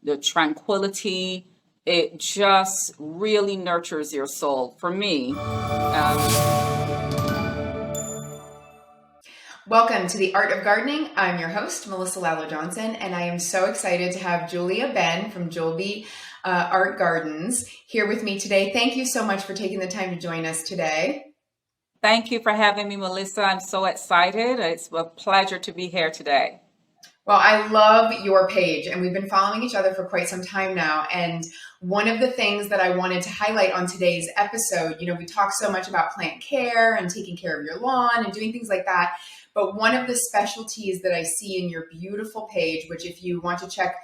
the tranquility. It just really nurtures your soul. For me, welcome to the Art of Gardening. I'm your host, Melissa Lalo-Johnson, and I am so excited to have Julia Benn from Julia Art Gardens here with me today. Thank you so much for taking the time to join us today. Thank you for having me, Melissa. I'm so excited. It's a pleasure to be here today. Well, I love your page, and we've been following each other for quite some time now. And one of the things that I wanted to highlight on today's episode, we talk so much about plant care and taking care of your lawn and doing things like that. But one of the specialties that I see in your beautiful page, which if you want to check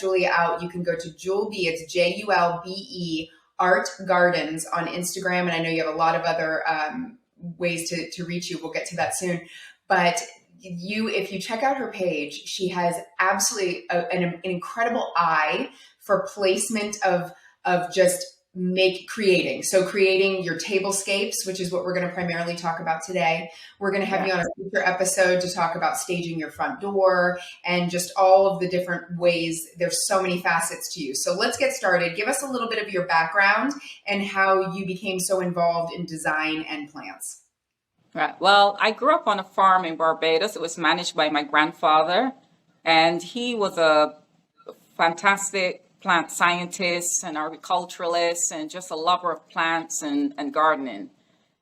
Julia out, you can go to Julbe, it's Julbe Art Gardens on Instagram. And I know you have a lot of other ways to reach you. We'll get to that soon. But if you check out her page, she has absolutely an incredible eye for placement of just creating. So creating your tablescapes, which is what we're going to primarily talk about today. We're going to have you on a future episode to talk about staging your front door and just all of the different ways. There's so many facets to you. So let's get started. Give us a little bit of your background and how you became so involved in design and plants. Right. Well, I grew up on a farm in Barbados. It was managed by my grandfather, and he was a fantastic plant scientist and agriculturalist and just a lover of plants and gardening.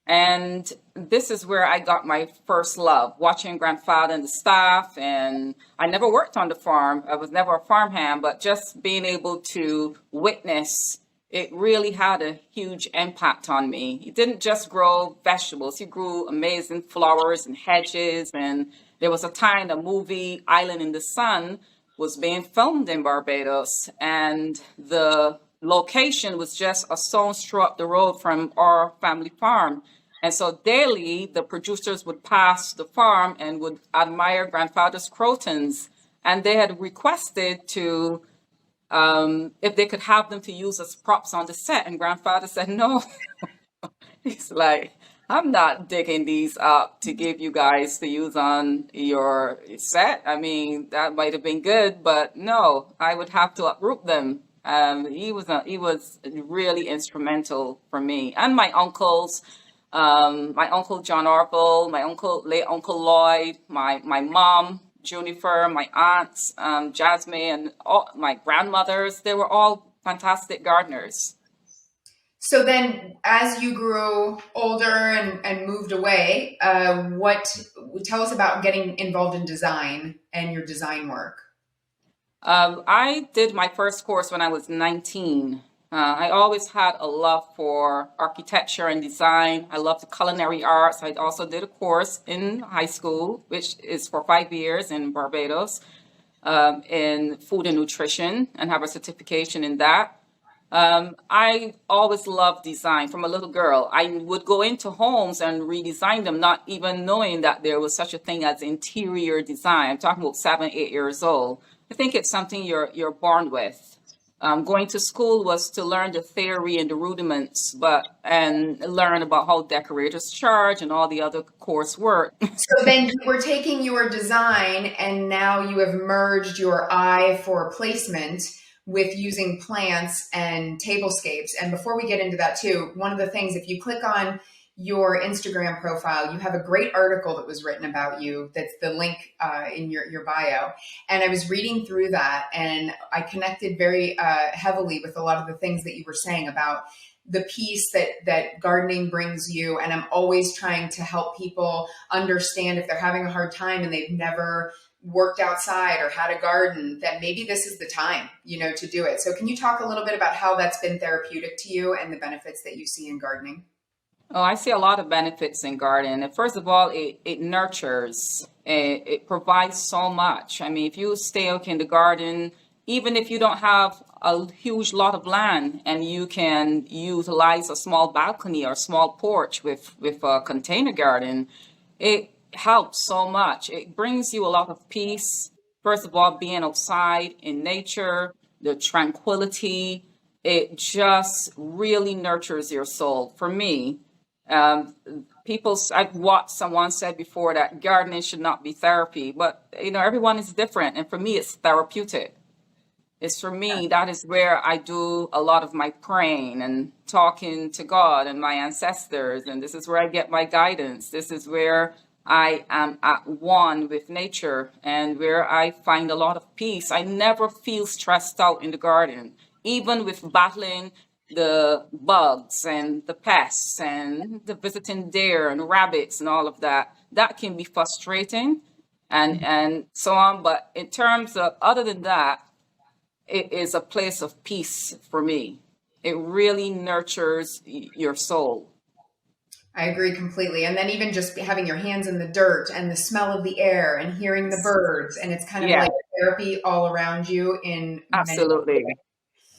And this is where I got my first love, watching grandfather and the staff. And I never worked on the farm. I was never a farmhand, but just being able to witness, it really had a huge impact on me. He didn't just grow vegetables. He grew amazing flowers and hedges. And there was a time the movie Island in the Sun was being filmed in Barbados. And the location was just a stone's throw up the road from our family farm. And so daily, the producers would pass the farm and would admire grandfather's crotons. And they had requested to if they could have them to use as props on the set. And grandfather said, no. He's like, I'm not digging these up to give you guys to use on your set. I mean, that might have been good, but no, I would have to uproot them. He was really instrumental for me and my uncles, my uncle John Orville, my late uncle Lloyd, my mom, Junifer, my aunts, Jasmine, and all my grandmothers. They were all fantastic gardeners. So then as you grew older and moved away, tell us about getting involved in design and your design work. I did my first course when I was 19. I always had a love for architecture and design. I loved the culinary arts. I also did a course in high school, which is for 5 years in Barbados, in food and nutrition, and have a certification in that. I always loved design from a little girl. I would go into homes and redesign them, not even knowing that there was such a thing as interior design. I'm talking about 7, 8 years old. I think it's something you're born with. Going to school was to learn the theory and the rudiments, and learn about how decorators charge and all the other coursework. So then you were taking your design and now you have merged your eye for placement with using plants and tablescapes. And before we get into that too, one of the things, if you click on your Instagram profile, you have a great article that was written about you. That's the link in your bio. And I was reading through that and I connected very heavily with a lot of the things that you were saying about the peace that gardening brings you. And I'm always trying to help people understand if they're having a hard time and they've never worked outside or had a garden, that maybe this is the time, to do it. So can you talk a little bit about how that's been therapeutic to you and the benefits that you see in gardening? Oh, I see a lot of benefits in gardening. And first of all, it nurtures. It provides so much. I mean, if you stay out in the garden, even if you don't have a huge lot of land and you can utilize a small balcony or small porch with a container garden, it helps so much. It brings you a lot of peace. First of all, being outside in nature, the tranquility, it just really nurtures your soul. For me, I've watched someone said before that gardening should not be therapy, but everyone is different. And for me, it's therapeutic. It's for me, that is where I do a lot of my praying and talking to God and my ancestors. And this is where I get my guidance. This is where I am at one with nature and where I find a lot of peace. I never feel stressed out in the garden, even with battling the bugs and the pests and the visiting deer and rabbits and all of that. That can be frustrating and so on. But in terms of other than that, it is a place of peace for me. It really nurtures your soul. I agree completely. And then even just having your hands in the dirt and the smell of the air and hearing the birds, and it's kind of Yeah, like therapy all around you in many. absolutely.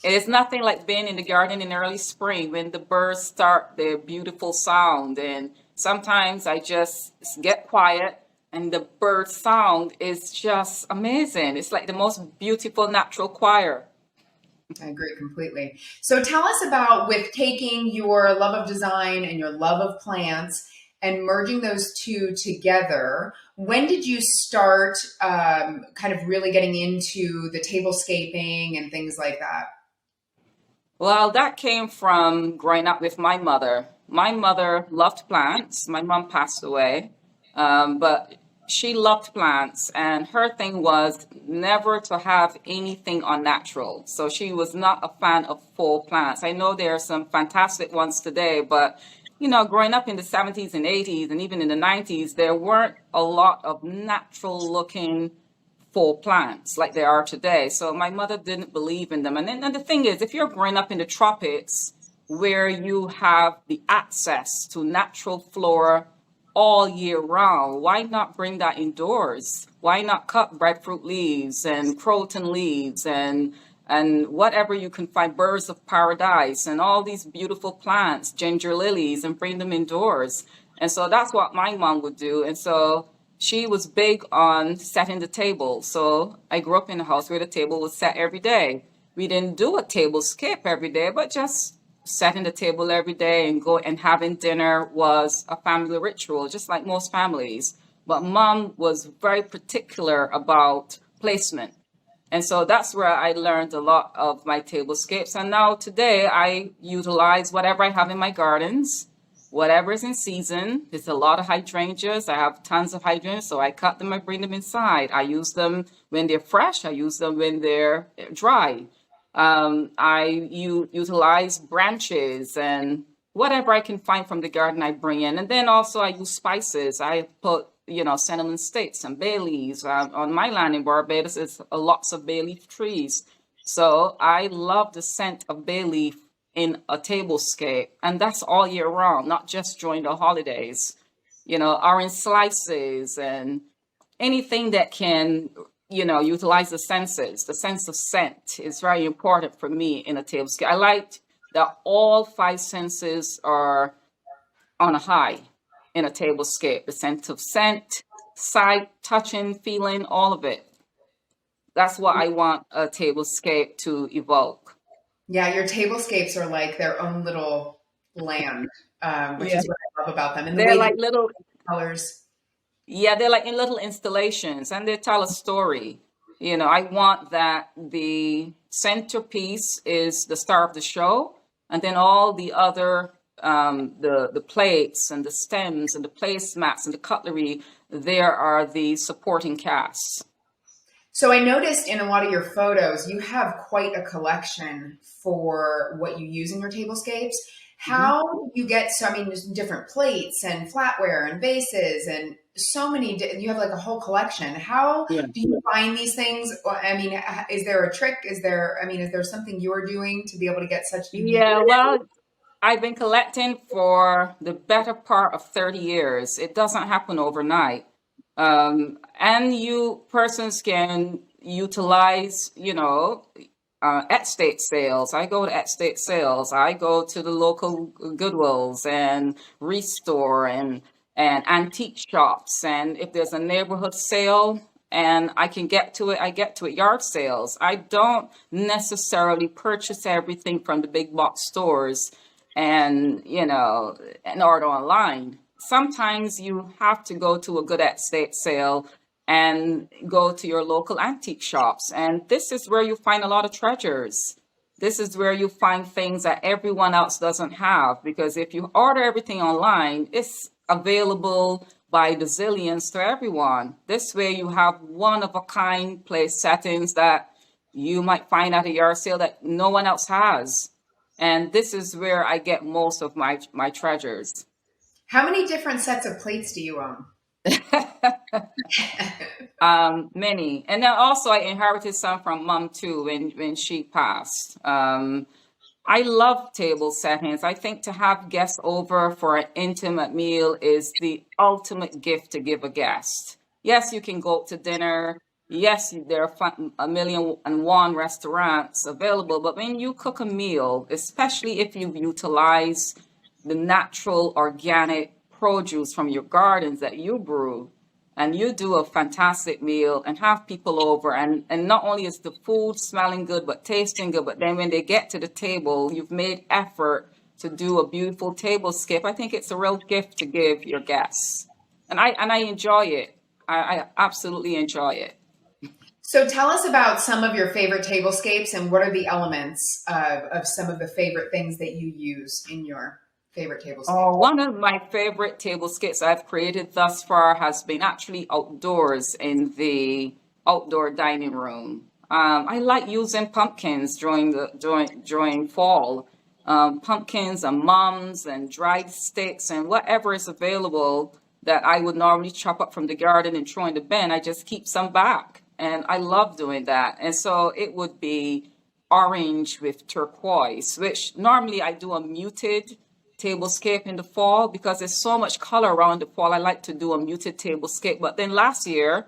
It is nothing like being in the garden in early spring when the birds start their beautiful sound. And sometimes I just get quiet and the bird sound is just amazing. It's like the most beautiful natural choir. I agree completely. So tell us about with taking your love of design and your love of plants and merging those two together. When did you start kind of really getting into the tablescaping and things like that? Well, that came from growing up with my mother. My mother loved plants. My mom passed away, but she loved plants, and her thing was never to have anything unnatural. So she was not a fan of faux plants. I know there are some fantastic ones today, but growing up in the 70s and 80s and even in the 90s, there weren't a lot of natural looking for plants like they are today. So my mother didn't believe in them. And the thing is, if you're growing up in the tropics where you have the access to natural flora all year round, why not bring that indoors? Why not cut breadfruit leaves and croton leaves and whatever you can find, birds of paradise and all these beautiful plants, ginger lilies, and bring them indoors. And so that's what my mom would do. And so she was big on setting the table. So I grew up in a house where the table was set every day. We didn't do a tablescape every day, but just setting the table every day and go and having dinner was a family ritual, just like most families. But mom was very particular about placement. And so that's where I learned a lot of my tablescapes. And now today I utilize whatever I have in my gardens, whatever is in season. There's a lot of hydrangeas. I have tons of hydrangeas, so I cut them and bring them inside. I use them when they're fresh. I use them when they're dry. I utilize branches and whatever I can find from the garden I bring in. And then also I use spices. I put, cinnamon sticks and bay leaves. On my land in Barbados, it's lots of bay leaf trees. So I love the scent of bay leaf in a tablescape. And that's all year round, not just during the holidays. Orange slices and anything that can utilize the senses. The sense of scent is very important for me in a tablescape. I like that all five senses are on a high in a tablescape. The sense of scent, sight, touching, feeling, all of it. That's what I want a tablescape to evoke. Yeah, your tablescapes are like their own little land, which Yeah. is what I love about them, and the They're way that like little, colors. yeah, they're like in little installations and they tell a story. I want that the centerpiece is the star of the show, and then all the other the plates and the stems and the placemats and the cutlery, there are the supporting casts. So I noticed in a lot of your photos, you have quite a collection for what you use in your tablescapes. Mhm. How do you get so, I mean, there's different plates and flatware and vases and so many, you have like a whole collection. How Yeah. do you find these things? I mean, is there a trick? Is there something you're doing to be able to get such unique? Yeah, well, I've been collecting for the better part of 30 years. It doesn't happen overnight. And you persons can utilize, estate sales. I go to estate sales. I go to the local Goodwills and Restore and antique shops. And if there's a neighborhood sale and I can get to it, I get to it. Yard sales. I don't necessarily purchase everything from the big box stores and order online. Sometimes you have to go to a good estate sale and go to your local antique shops. And this is where you find a lot of treasures. This is where you find things that everyone else doesn't have. Because if you order everything online, it's available by the zillions to everyone. This way you have one of a kind place settings that you might find at a yard sale that no one else has. And this is where I get most of my treasures. How many different sets of plates do you own? Many. And then also I inherited some from mom too when she passed. I love table settings. I think to have guests over for an intimate meal is the ultimate gift to give a guest. Yes, you can go out to dinner. Yes, there are a million and one restaurants available, but when you cook a meal, especially if you utilize the natural organic produce from your gardens that you brew, and you do a fantastic meal and have people over, and not only is the food smelling good but tasting good, but then when they get to the table you've made effort to do a beautiful tablescape. I think it's a real gift to give your guests, and I enjoy it. I absolutely enjoy it. So tell us about some of your favorite tablescapes and what are the elements of some of the favorite things that you use in your favorite tablescape? Oh, one of my favorite tablescapes I've created thus far has been actually outdoors in the outdoor dining room. I like using pumpkins during fall. Pumpkins and mums and dried sticks and whatever is available that I would normally chop up from the garden and throw in the bin. I just keep some back, and I love doing that. And so it would be orange with turquoise, which normally I do a muted tablescape in the fall because there's so much color around the fall. I like to do a muted tablescape. But then last year,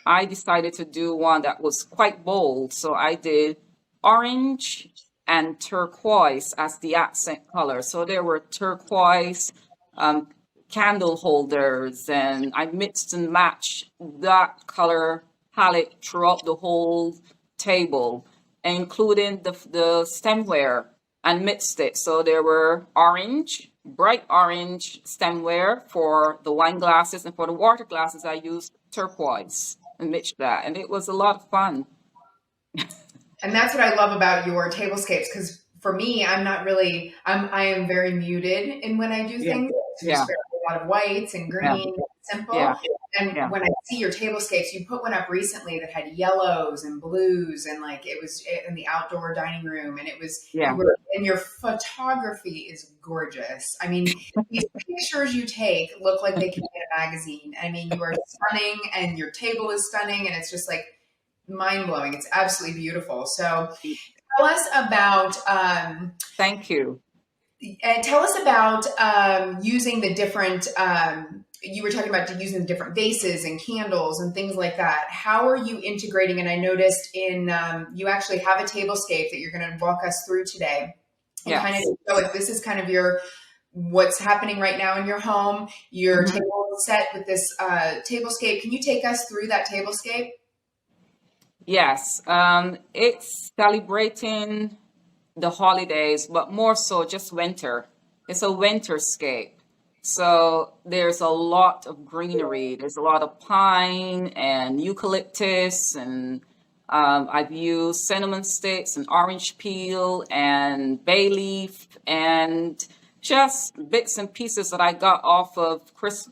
I decided to do one that was quite bold. So I did orange and turquoise as the accent color. So there were turquoise candle holders, and I mixed and matched that color palette throughout the whole table, including the stemware, and mixed it. So there were orange, bright orange stemware for the wine glasses, and for the water glasses, I used turquoise and mixed that. And it was a lot of fun. And that's what I love about your tablescapes, because for me, I am very muted in when I do Yeah. things. It's Yeah. just a lot of whites and Yeah. green, simple. Yeah. And Yeah. when I see your tablescapes, you put one up recently that had yellows and blues, and like it was in the outdoor dining room, and Yeah. and your photography is gorgeous. I mean, these pictures you take look like they could be in a magazine. I mean, you are stunning, and your table is stunning, and it's just like mind blowing. It's absolutely beautiful. So tell us about Thank you. using the different. You were talking about using the different vases and candles and things like that. How are you integrating? And I noticed you actually have a tablescape that you're going to walk us through today, and kind of Yes. show if this is kind of what's happening right now in your home. Your Mhm. table is set with this tablescape. Can you take us through that tablescape? Yes. It's celebrating the holidays, but more so just winter. It's a winterscape. So there's a lot of greenery. There's a lot of pine and eucalyptus, and I've used cinnamon sticks and orange peel and bay leaf and just bits and pieces that I got off of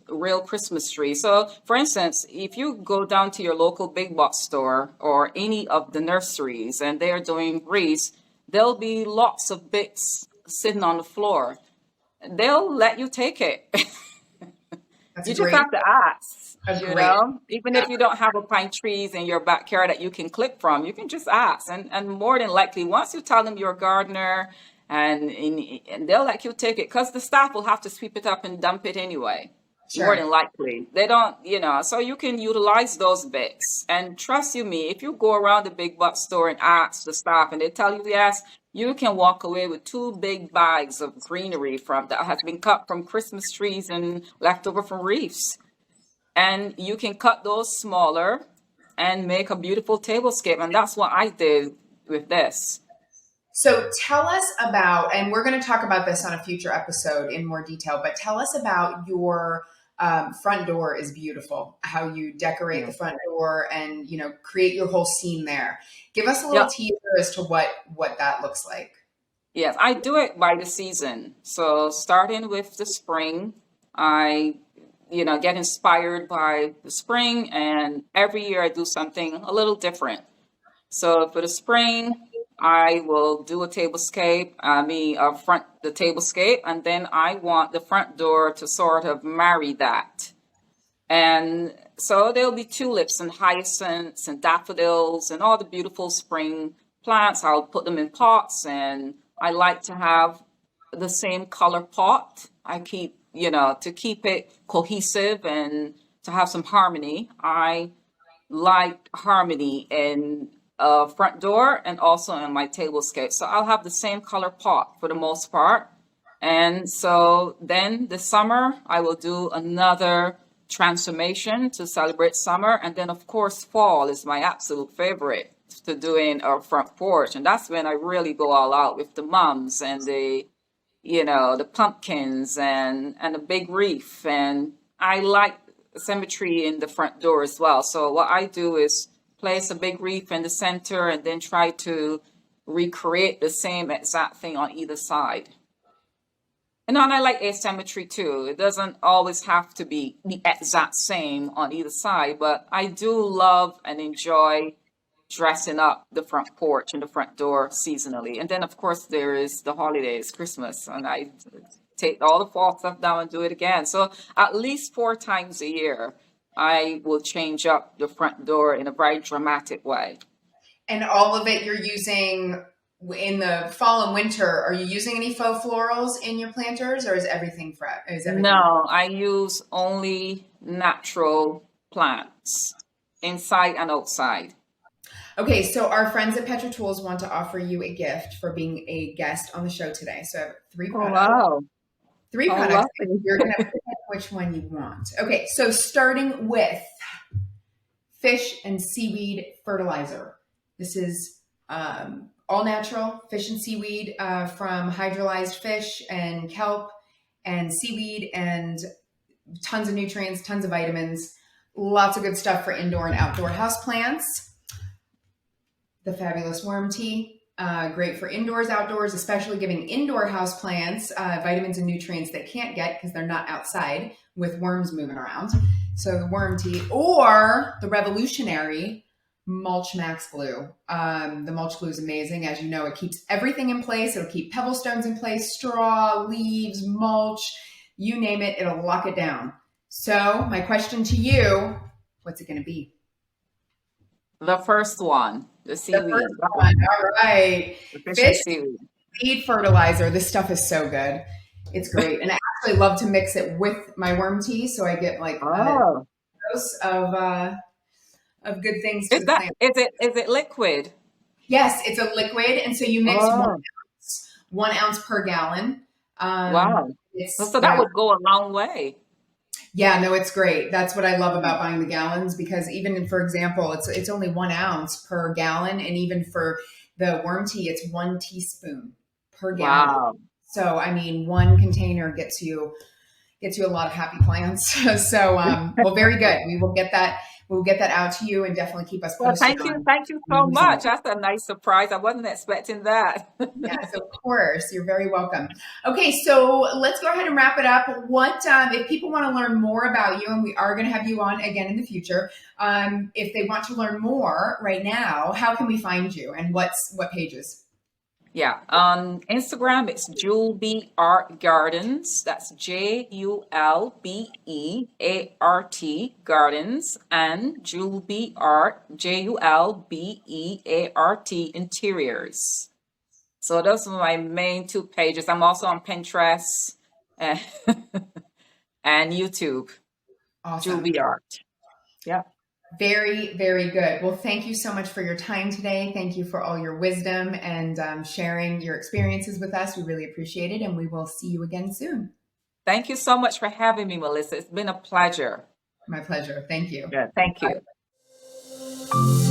real Christmas trees. So, for instance, if you go down to your local big box store or any of the nurseries and they're doing wreaths, there'll be lots of bits sitting on the floor. They'll let you take it. That's You a just great, have to ask, a great. even if you don't have a pine trees in your backyard that you can clip from, you can just ask. And more than likely, once you tell them you're a gardener, and they'll let you take it, because the staff will have to sweep it up and dump it anyway. More Sure. than likely. They don't, so you can utilize those bits. And trust you me, if you go around the big box store and ask the staff and they tell you yes, you can walk away with two big bags of greenery that has been cut from Christmas trees and left over from wreaths. And you can cut those smaller and make a beautiful tablescape. And that's what I did with this. So tell us about, and we're going to talk about this on a future episode in more detail, but tell us about your front door is beautiful. How you decorate Yeah. the front door and, create your whole scene there. Give us a little Yeah. teaser as to what that looks like. Yes, I do it by the season. So starting with the spring, I, get inspired by the spring, and every year I do something a little different. So for the spring, I will do a tablescape, the tablescape, and then I want the front door to sort of marry that. And so there'll be tulips and hyacinths and daffodils and all the beautiful spring plants. I'll put them in pots, and I like to have the same color pot. I keep, to keep it cohesive and to have some harmony. I like harmony in front door and also in my tablescape. So I'll have the same color pot for the most part. And so then this summer, I will do another transformation to celebrate summer. And then, of course, fall is my absolute favorite to do in our front porch. And that's when I really go all out with the mums and the pumpkins and the big wreath. And I like symmetry in the front door as well. So what I do is place a big wreath in the center and then try to recreate the same exact thing on either side. And I like asymmetry too. It doesn't always have to be the exact same on either side, but I do love and enjoy dressing up the front porch and the front door seasonally. And then, of course, there is the holidays, Christmas, and I take all the fall stuff down and do it again. So at least 4 times a year, I will change up the front door in a very dramatic way. And all of it you're using in the fall and winter. Are you using any faux florals in your planters, or is everything fresh? No, I use only natural plants inside and outside. Okay, so our friends at PETRATOOLS want to offer you a gift for being a guest on the show today. So I have 3 products. Wow. Three Oh, products. lovely. You're going to pick which one you want. Okay, so starting with fish and seaweed fertilizer. This is all natural fish and seaweed from hydrolyzed fish and kelp and seaweed and tons of nutrients, tons of vitamins, lots of good stuff for indoor and outdoor houseplants. The fabulous worm tea, great for indoors, outdoors, especially giving indoor houseplants vitamins and nutrients they can't get because they're not outside with worms moving around. So the worm tea, or the revolutionary Mulch Max Glue. The Mulch Glue is amazing. As you know, it keeps everything in place. It'll keep pebble stones in place, straw, leaves, mulch, you name it, it'll lock it down. So my question to you, what's it going to be? The first one, the seaweed. The first one. All right. The fish and Fish seaweed. seed fertilizer. This stuff is so good. It's great. And I actually love to mix it with my worm tea. So I get like a dose of good things for the plant. Is it liquid? Yes, it's a liquid. And so you mix 1 ounce per gallon. Wow. So that would go a long way. Yeah, no, it's great. That's what I love about buying the gallons, because even, for example, it's only 1 ounce per gallon. And even for the worm tea, it's 1 teaspoon per gallon. Wow. So, I mean, 1 container gets you a lot of happy plants. So, well, very good. We will get that. We'll get that out to you and definitely keep us posted. Well, thank you so much. That's a nice surprise. I wasn't expecting that. Yes, of course. You're very welcome. Okay, so let's go ahead and wrap it up. What if people want to learn more about you, and we are going to have you on again in the future? If they want to learn more right now, how can we find you, and what pages? Yeah, on Instagram, it's Julbe Art Gardens. That's JULBEART Gardens, and Julbe Art, JULBEART Interiors. So those are my main 2 pages. I'm also on Pinterest and, and YouTube. Awesome. Julbe Art. Yeah. Very, very good. Well, thank you so much for your time today. Thank you for all your wisdom and sharing your experiences with us. We really appreciate it, and we will see you again soon. Thank you so much for having me, Melissa. It's been a pleasure. My pleasure. Thank you. Yeah, thank you. Bye.